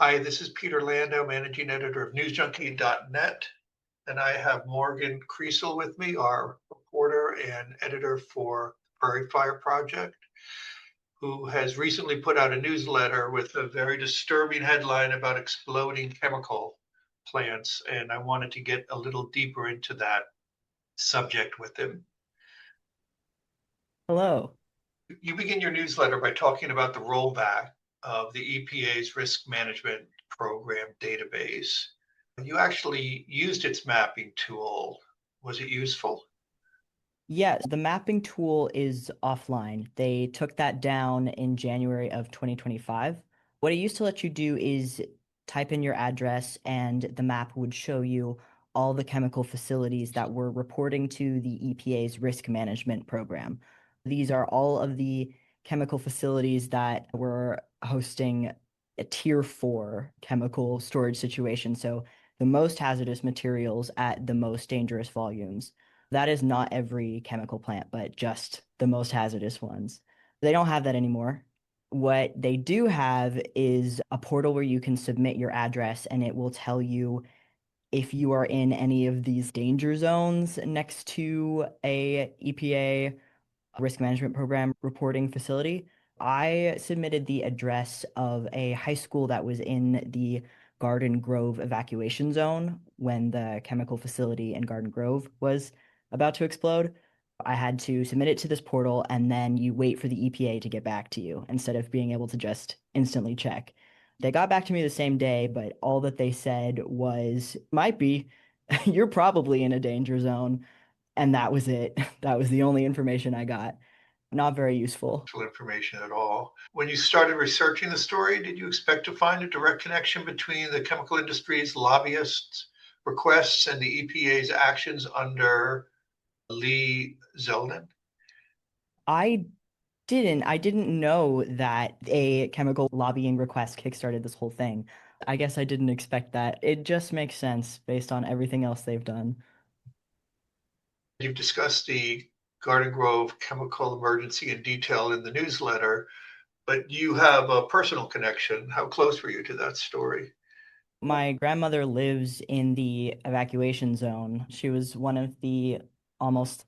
Hi, this is Peter Landau, managing editor of Newsjunkie.net, and I have Morgan Kriesel with me, our reporter and editor for Prairie Fire Project, who has recently put out a newsletter with a very disturbing headline about exploding chemical plants, and I wanted to get a little deeper into that subject with him. Hello. You begin your newsletter by talking about the rollback of the EPA's risk management program database. You actually used its mapping tool. Was it useful? Yes, the mapping tool is offline. They took that down in January of 2025. What it used to let you do is type in your address, and the map would show you all the chemical facilities that were reporting to the EPA's risk management program. These are all of the chemical facilities that were hosting a tier 4 chemical storage situation. So the most hazardous materials at the most dangerous volumes. That is not every chemical plant, but just the most hazardous ones. They don't have that anymore. What they do have is a portal where you can submit your address and it will tell you if you are in any of these danger zones next to a EPA risk management program reporting facility. I submitted the address of a high school that was in the Garden Grove evacuation zone when the chemical facility in Garden Grove was about to explode. I had to submit it to this portal, and then you wait for the EPA to get back to you instead of being able to just instantly check. They got back to me the same day, but all that they said was, might be, you're probably in a danger zone. And that was it. That was the only information I got. Not very useful. Information at all. When you started researching the story, did you expect to find a direct connection between the chemical industry's lobbyists' requests and the EPA's actions under Lee Zeldin? I I didn't know that a chemical lobbying request kickstarted this whole thing. I guess I didn't expect that. It just makes sense based on everything else they've done. You've discussed the Garden Grove chemical emergency in detail in the newsletter, but you have a personal connection. How close were you to that story? My grandmother lives in the evacuation zone. She was one of the almost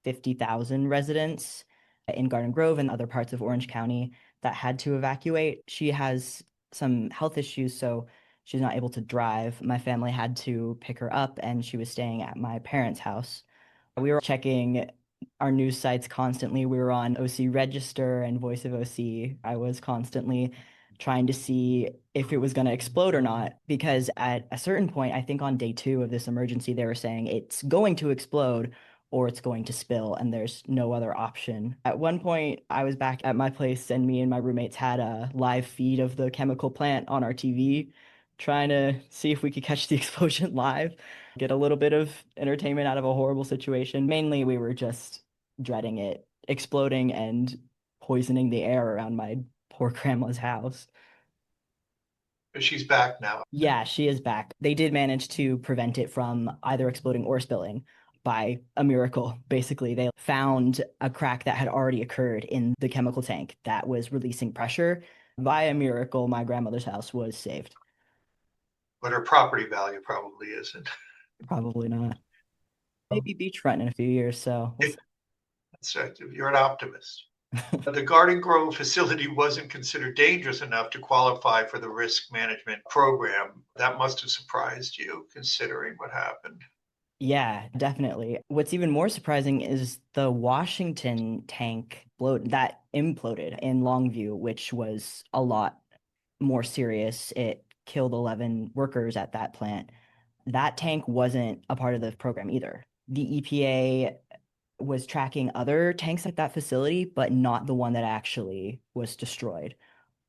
50,000 residents in Garden Grove and other parts of Orange County that had to evacuate. She has some health issues, so she's not able to drive. My family had to pick her up, and she was staying at my parents' house. We were checking our news sites constantly. We were on OC Register and Voice of OC. I was constantly trying to see if it was going to explode or not, because at a certain point, I think on day 2 of this emergency, they were saying it's going to explode or it's going to spill, and there's no other option. At one point, I was back at my place, and me and my roommates had a live feed of the chemical plant on our TV, trying to see if we could catch the explosion live, get a little bit of entertainment out of a horrible situation. Mainly, we were just dreading it exploding and poisoning the air around my poor grandma's house. She's back now. Yeah, she is back. They did manage to prevent it from either exploding or spilling by a miracle. Basically, they found a crack that had already occurred in the chemical tank that was releasing pressure. By a miracle, my grandmother's house was saved. But her property value probably isn't. Probably not. Maybe beachfront in a few years, so we'll see. That's right. You're an optimist. The Garden Grove facility wasn't considered dangerous enough to qualify for the risk management program. That must have surprised you, considering what happened. Yeah, definitely. What's even more surprising is the Washington tank that imploded in Longview, which was a lot more serious. It killed 11 workers at that plant. That tank wasn't a part of the program either. The EPA was tracking other tanks at that facility, but not the one that actually was destroyed.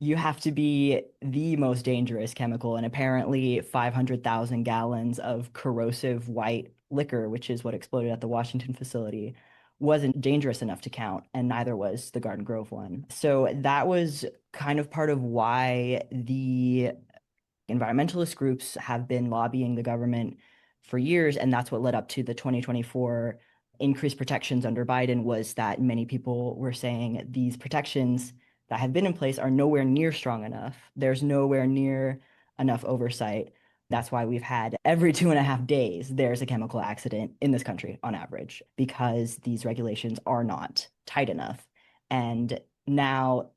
You have to be the most dangerous chemical, and apparently 500,000 gallons of corrosive white liquor, which is what exploded at the Washington facility, wasn't dangerous enough to count, and neither was the Garden Grove one. So that was kind of part of why the environmentalist groups have been lobbying the government for years, and that's what led up to the 2024 increased protections under Biden, was that many people were saying these protections that have been in place are nowhere near strong enough. There's nowhere near enough oversight. That's why we've had every 2.5 days, there's a chemical accident in this country on average, because these regulations are not tight enough. And now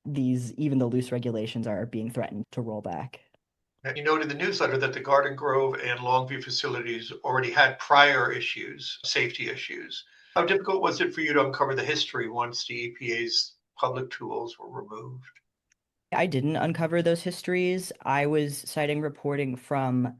even the loose regulations are being threatened to roll back. Now, you noted in the newsletter that the Garden Grove and Longview facilities already had prior issues, safety issues. How difficult was it for you to uncover the history once the EPA's public tools were removed? I didn't uncover those histories. I was citing reporting from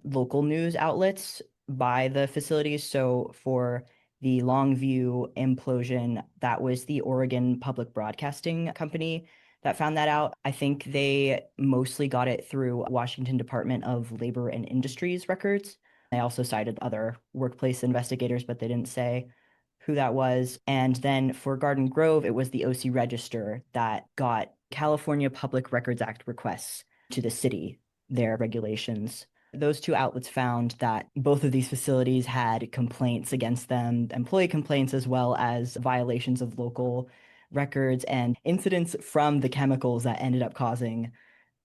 local news outlets by the facilities. So for the Longview implosion, that was the Oregon Public Broadcasting Company that found that out. I think they mostly got it through Washington Department of Labor and Industries records. They also cited other workplace investigators, but they didn't say who that was. And then for Garden Grove, it was the OC Register that got California Public Records Act requests to the city, their regulations. Those two outlets found that both of these facilities had complaints against them, employee complaints, as well as violations of local records and incidents from the chemicals that ended up causing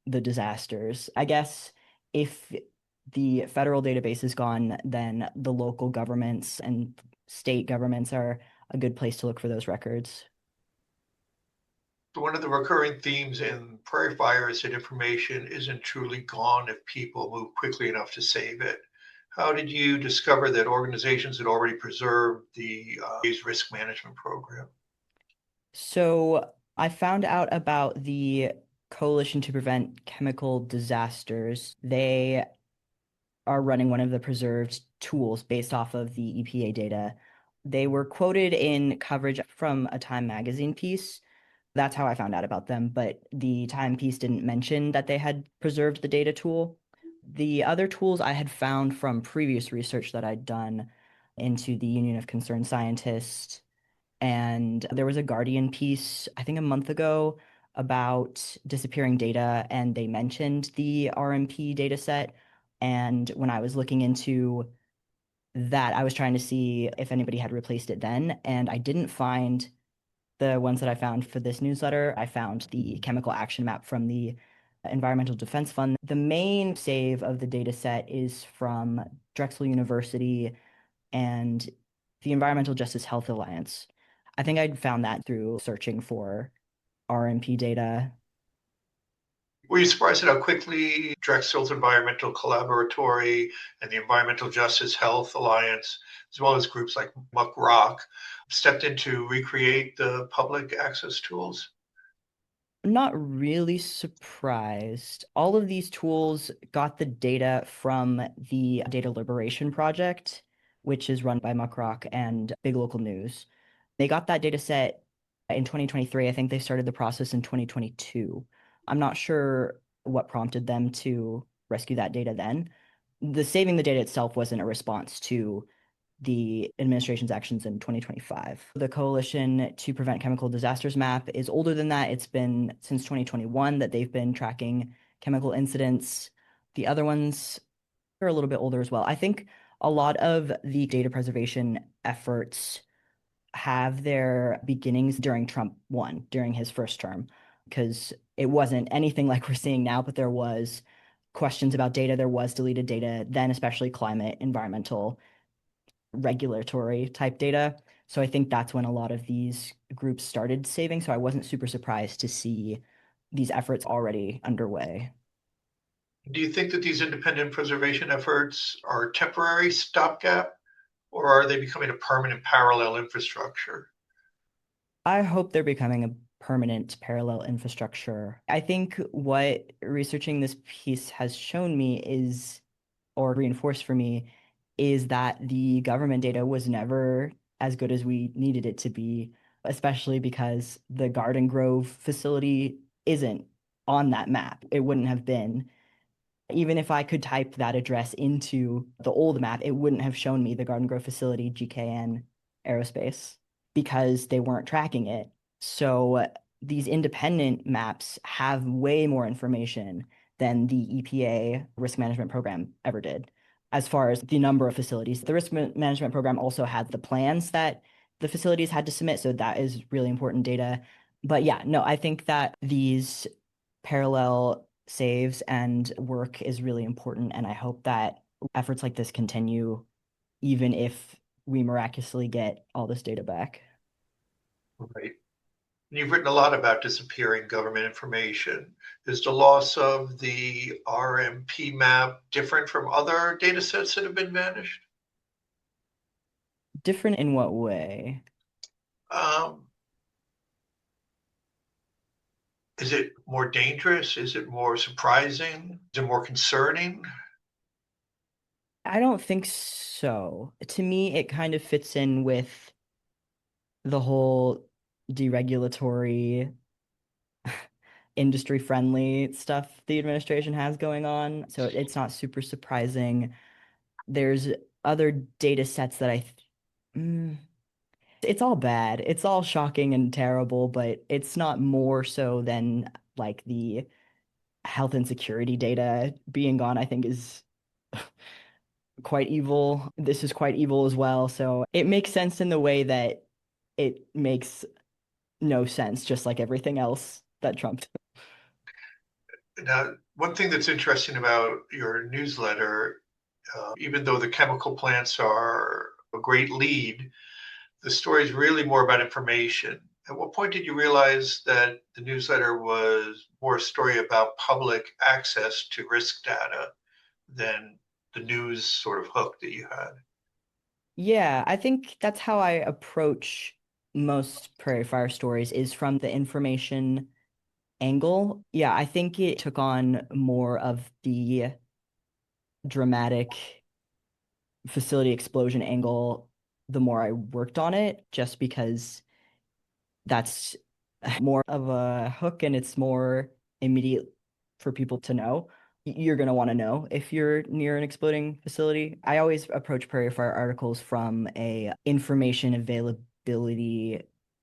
the disasters. I guess if the federal database is gone, then the local governments and state governments are a good place to look for those records. One of the recurring themes in Prairie Fire is that information isn't truly gone if people move quickly enough to save it. How did you discover that organizations had already preserved the risk management program? So I found out about the Coalition to Prevent Chemical Disasters. They are running one of the preserved tools based off of the EPA data. They were quoted in coverage from a Time magazine piece. That's how I found out about them, but the Time piece didn't mention that they had preserved the data tool. The other tools I had found from previous research that I'd done into the Union of Concerned Scientists, and there was a Guardian piece, I think a month ago, about disappearing data, and they mentioned the RMP data set. And when I was looking into that, I was trying to see if anybody had replaced it then, and I didn't find the ones that I found for this newsletter. I found the chemical action map from the Environmental Defense Fund. The main save of the data set is from Drexel University and the Environmental Justice Health Alliance. I think I'd found that through searching for RMP data. Were you surprised at how quickly Drexel's Environmental Collaboratory and the Environmental Justice Health Alliance, as well as groups like Muck Rock, stepped in to recreate the public access tools? Not really surprised. All of these tools got the data from the Data Liberation Project, which is run by Muckrock and Big Local News. They got that data set in 2023. I think they started the process in 2022. I'm not sure what prompted them to rescue that data then. The saving the data itself wasn't a response to the administration's actions in 2025. The Coalition to Prevent Chemical Disasters map is older than that. It's been since 2021 that they've been tracking chemical incidents. The other ones are a little bit older as well. I think a lot of the data preservation efforts have their beginnings during Trump 1, during his first term, because it wasn't anything like we're seeing now, but there was questions about data, there was deleted data, then especially climate, environmental, regulatory type data. So I think that's when a lot of these groups started saving. So I wasn't super surprised to see these efforts already underway. Do you think that these independent preservation efforts are a temporary stopgap, or are they becoming a permanent parallel infrastructure? I hope they're becoming a permanent parallel infrastructure. I think what researching this piece has shown me is, or reinforced for me, is that the government data was never as good as we needed it to be, especially because the Garden Grove facility isn't on that map. It wouldn't have been. Even if I could type that address into the old map, it wouldn't have shown me the Garden Grove facility, GKN Aerospace, because they weren't tracking it. So these independent maps have way more information than the EPA risk management program ever did. As far as the number of facilities, the risk management program also had the plans that the facilities had to submit. So that is really important data. But yeah, no, I think that these parallel saves and work is really important. And I hope that efforts like this continue, even if we miraculously get all this data back. Right. You've written a lot about disappearing government information. Is the loss of the RMP map different from other data sets that have been vanished? Different in what way? Um, is it more dangerous? Is it more surprising? Is it more concerning? I don't think so. To me, it kind of fits in with the whole deregulatory, industry friendly stuff the administration has going on. So it's not super surprising. There's other data sets that it's all bad. It's all shocking and terrible, but it's not more so than like the health and security data being gone, I think is quite evil. This is quite evil as well. So it makes sense in the way that it makes no sense, just like everything else that Trump did. Now, one thing that's interesting about your newsletter, even though the chemical plants are a great lead, the story is really more about information. At what point did you realize that the newsletter was more a story about public access to risk data than the news sort of hook that you had? Yeah, I think that's how I approach most Prairie Fire stories is from the information angle. Yeah, I think it took on more of the dramatic facility explosion angle the more I worked on it, just because that's more of a hook and it's more immediate for people to know. You're going to want to know if you're near an exploding facility. I always approach Prairie Fire articles from a information availability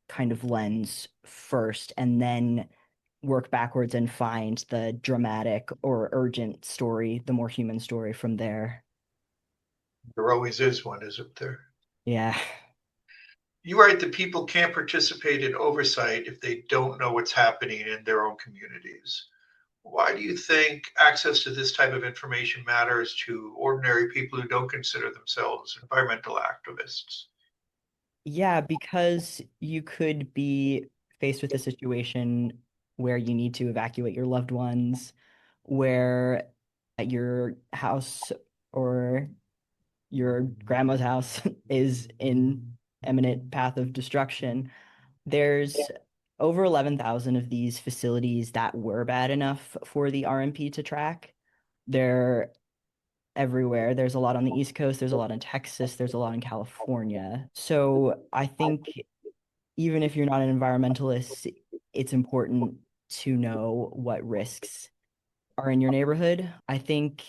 kind of lens first, and then work backwards and find the dramatic or urgent story, the more human story from there. There always is one, isn't there? Yeah. You write that people can't participate in oversight if they don't know what's happening in their own communities. Why do you think access to this type of information matters to ordinary people who don't consider themselves environmental activists? Yeah, because you could be faced with a situation where you need to evacuate your loved ones, where your house or your grandma's house is in imminent path of destruction. There's over 11,000 of these facilities that were bad enough for the RMP to track. They're everywhere. There's a lot on the East Coast, there's a lot in Texas, there's a lot in California. So I think even if you're not an environmentalist, it's important to know what risks are in your neighborhood. I think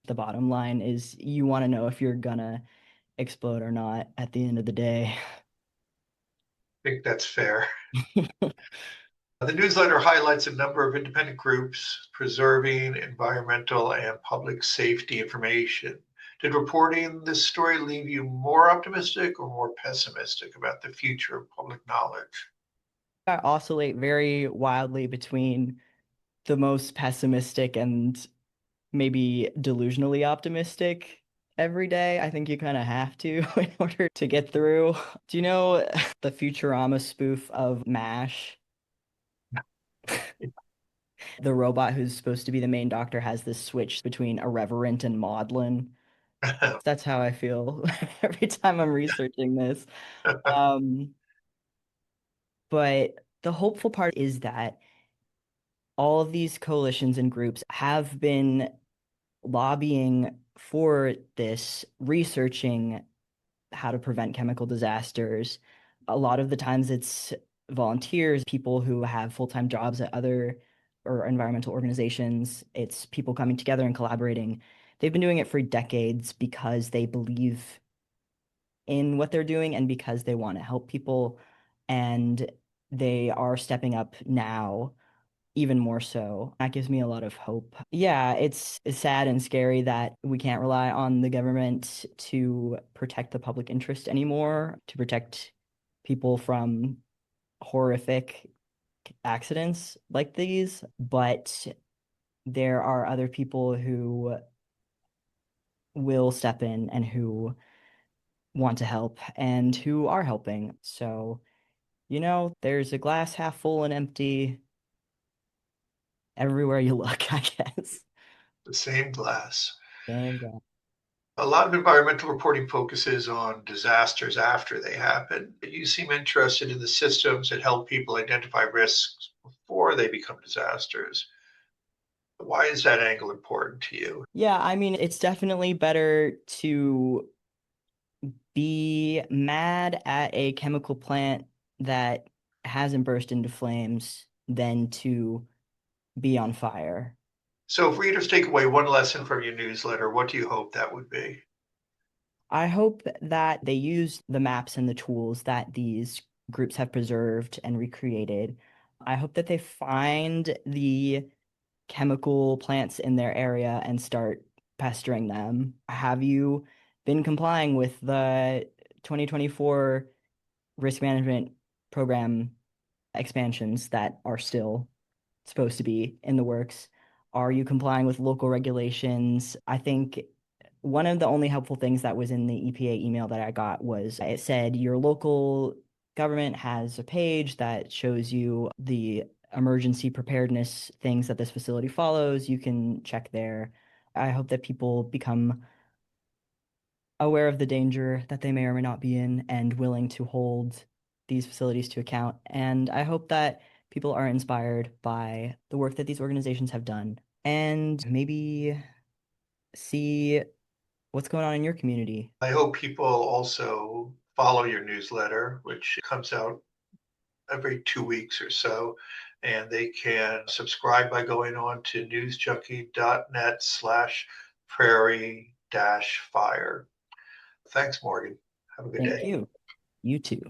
the bottom line is you want to know if you're gonna explode or not at the end of the day. I think that's fair. The newsletter highlights a number of independent groups preserving environmental and public safety information. Did reporting this story leave you more optimistic or more pessimistic about the future of public knowledge? I oscillate very wildly between the most pessimistic and maybe delusionally optimistic every day. I think you kind of have to in order to get through. Do you know the Futurama spoof of MASH? The robot who's supposed to be the main doctor has this switch between irreverent and maudlin. That's how I feel every time I'm researching this. Um, but the hopeful part is that all of these coalitions and groups have been lobbying for this, researching how to prevent chemical disasters. A lot of the times it's volunteers, people who have full-time jobs at other or environmental organizations. It's people coming together and collaborating. They've been doing it for decades because they believe in what they're doing and because they want to help people. And they are stepping up now even more so. That gives me a lot of hope. Yeah, it's sad and scary that we can't rely on the government to protect the public interest anymore, to protect people from horrific accidents like these. But there are other people who will step in and who want to help and who are helping. So, there's a glass half full and empty everywhere you look, I guess. The same glass. Same guy. A lot of environmental reporting focuses on disasters after they happen. You seem interested in the systems that help people identify risks before they become disasters. Why is that angle important to you? Yeah, I mean, it's definitely better to be mad at a chemical plant that hasn't burst into flames than to be on fire. So, if readers take away one lesson from your newsletter, what do you hope that would be? I hope that they use the maps and the tools that these groups have preserved and recreated. I hope that they find the chemical plants in their area and start pestering them. Have you been complying with the 2024 risk management program expansions that are still supposed to be in the works? Are you complying with local regulations? I think one of the only helpful things that was in the EPA email that I got was it said your local government has a page that shows you the emergency preparedness things that this facility follows. You can check there. I hope that people become aware of the danger that they may or may not be in and willing to hold these facilities to account. And I hope that people are inspired by the work that these organizations have done and maybe see what's going on in your community. I hope people also follow your newsletter, which comes out every 2 weeks or so. And they can subscribe by going on to newsjunkie.net/prairie-fire. Thanks, Morgan. Have a good Thank day. you. You too.